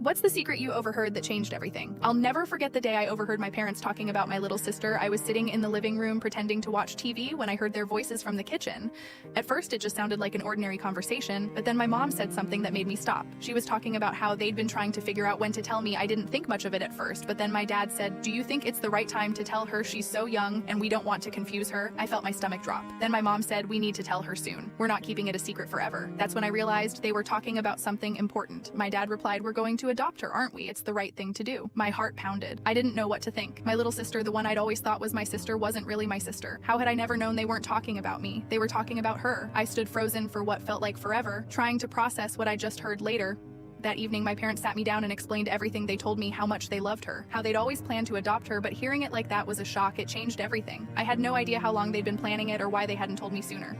What's the secret you overheard that changed everything? I'll never forget the day I overheard my parents talking about my little sister. I was sitting in the living room pretending to watch TV when I heard their voices from the kitchen. At first, it just sounded like an ordinary conversation, but then my mom said something that made me stop. She was talking about how they'd been trying to figure out when to tell me. I didn't think much of it at first, but then my dad said, "Do you think it's the right time to tell her? She's so young and we don't want to confuse her." I felt my stomach drop. Then my mom said, "We need to tell her soon. We're not keeping it a secret forever." That's when I realized they were talking about something important. My dad replied, "We're going to adopt her, aren't we? It's the right thing to do." My heart pounded. I didn't know what to think. My little sister, the one I'd always thought was my sister, wasn't really my sister. How had I never known they weren't talking about me? They were talking about her. I stood frozen for what felt like forever, trying to process what I just heard later. That evening, my parents sat me down and explained everything. They told me how much they loved her, how they'd always planned to adopt her, but hearing it like that was a shock. It changed everything. I had no idea how long they'd been planning it or why they hadn't told me sooner.